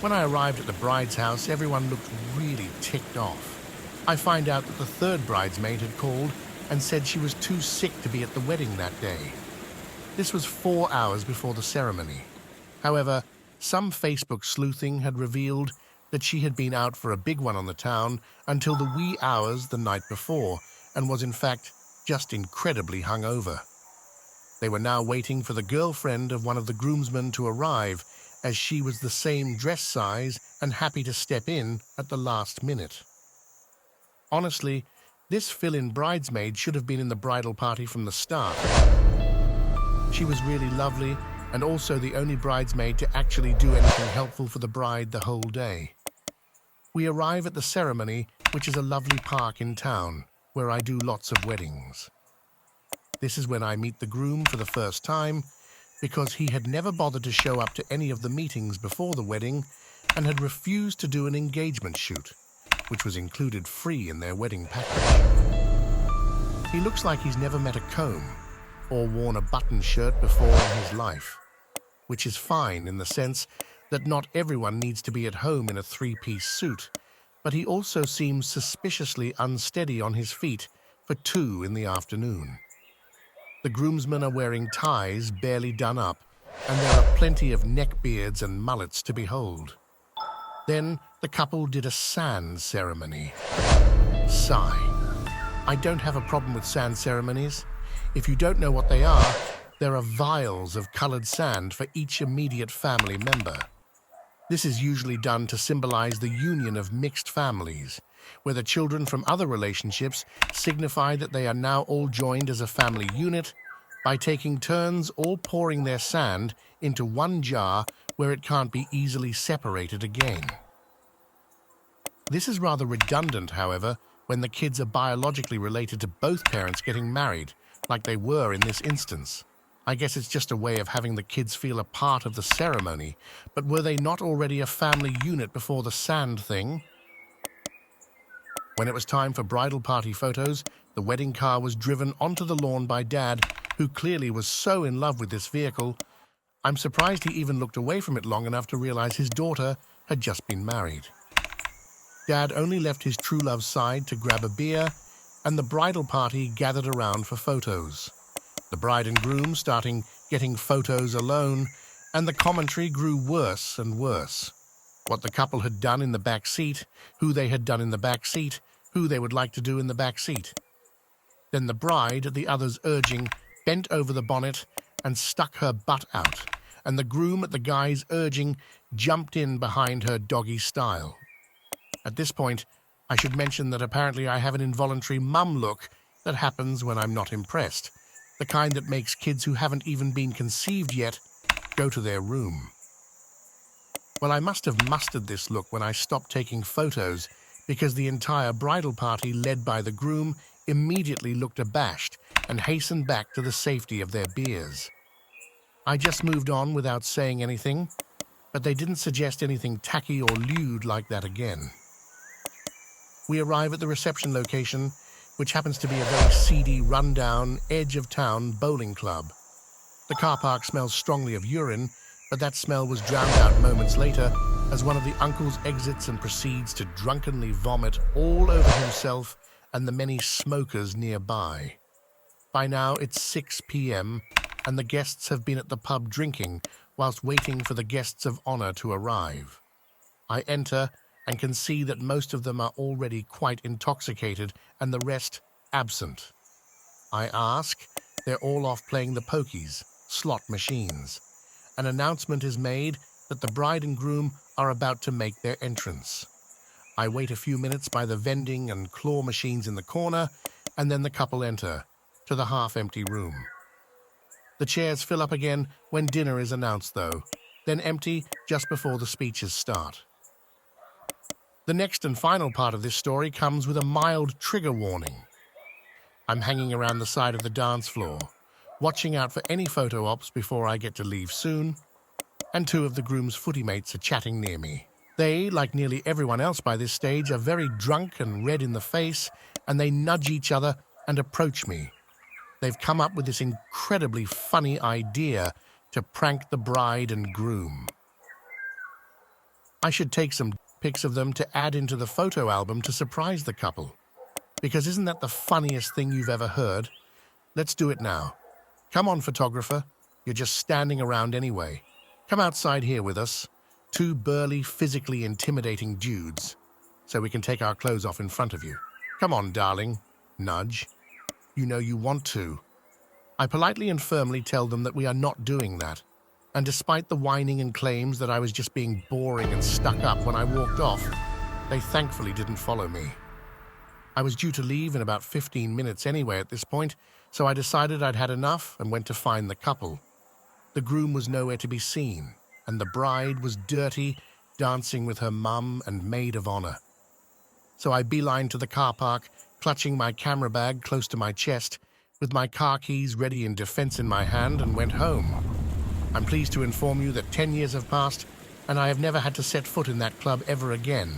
When I arrived at the bride's house, everyone looked really ticked off. I find out that the third bridesmaid had called and said she was too sick to be at the wedding that day. This was 4 hours before the ceremony. However, some Facebook sleuthing had revealed that she had been out for a big one on the town until the wee hours the night before and was in fact just incredibly hungover. They were now waiting for the girlfriend of one of the groomsmen to arrive, as she was the same dress size and happy to step in at the last minute. Honestly, this fill-in bridesmaid should have been in the bridal party from the start. She was really lovely and also the only bridesmaid to actually do anything helpful for the bride the whole day. We arrive at the ceremony, which is a lovely park in town, where I do lots of weddings. This is when I meet the groom for the first time, because he had never bothered to show up to any of the meetings before the wedding and had refused to do an engagement shoot, which was included free in their wedding package. He looks like he's never met a comb or worn a button shirt before in his life, which is fine in the sense that not everyone needs to be at home in a three-piece suit, but he also seems suspiciously unsteady on his feet for 2 in the afternoon. The groomsmen are wearing ties barely done up, and there are plenty of neckbeards and mullets to behold. Then the couple did a sand ceremony. Sigh. I don't have a problem with sand ceremonies. If you don't know what they are, there are vials of colored sand for each immediate family member. This is usually done to symbolize the union of mixed families, where the children from other relationships signify that they are now all joined as a family unit by taking turns all pouring their sand into one jar where it can't be easily separated again. This is rather redundant, however, when the kids are biologically related to both parents getting married, like they were in this instance. I guess it's just a way of having the kids feel a part of the ceremony, but were they not already a family unit before the sand thing? When it was time for bridal party photos, the wedding car was driven onto the lawn by Dad, who clearly was so in love with this vehicle. I'm surprised he even looked away from it long enough to realize his daughter had just been married. Dad only left his true love's side to grab a beer, and the bridal party gathered around for photos. The bride and groom starting getting photos alone, and the commentary grew worse and worse. What the couple had done in the back seat, who they had done in the back seat, who they would like to do in the back seat. Then the bride, at the other's urging, bent over the bonnet and stuck her butt out, and the groom, at the guy's urging, jumped in behind her doggy style. At this point, I should mention that apparently I have an involuntary mum look that happens when I'm not impressed, the kind that makes kids who haven't even been conceived yet go to their room. Well, I must have mustered this look when I stopped taking photos, because the entire bridal party, led by the groom, immediately looked abashed and hastened back to the safety of their beers. I just moved on without saying anything, but they didn't suggest anything tacky or lewd like that again. We arrive at the reception location, which happens to be a very seedy, run-down, edge-of-town bowling club. The car park smells strongly of urine, but that smell was drowned out moments later as one of the uncles exits and proceeds to drunkenly vomit all over himself and the many smokers nearby. By now it's 6 p.m, and the guests have been at the pub drinking whilst waiting for the guests of honor to arrive. I enter and can see that most of them are already quite intoxicated and the rest absent. I ask, they're all off playing the pokies, slot machines. An announcement is made that the bride and groom are about to make their entrance. I wait a few minutes by the vending and claw machines in the corner, and then the couple enter, to the half-empty room. The chairs fill up again when dinner is announced, though, then empty just before the speeches start. The next and final part of this story comes with a mild trigger warning. I'm hanging around the side of the dance floor, watching out for any photo ops before I get to leave soon, and 2 of the groom's footy mates are chatting near me. They, like nearly everyone else by this stage, are very drunk and red in the face, and they nudge each other and approach me. They've come up with this incredibly funny idea to prank the bride and groom. I should take some pics of them to add into the photo album to surprise the couple. Because isn't that the funniest thing you've ever heard? Let's do it now. Come on, photographer. You're just standing around anyway. Come outside here with us. Two burly, physically intimidating dudes. So we can take our clothes off in front of you. Come on, darling. Nudge. You know you want to. I politely and firmly tell them that we are not doing that. And despite the whining and claims that I was just being boring and stuck up when I walked off, they thankfully didn't follow me. I was due to leave in about 15 minutes anyway at this point, so I decided I'd had enough and went to find the couple. The groom was nowhere to be seen, and the bride was dirty, dancing with her mum and maid of honor. So I beelined to the car park, clutching my camera bag close to my chest, with my car keys ready in defense in my hand, and went home. I'm pleased to inform you that 10 years have passed, and I have never had to set foot in that club ever again.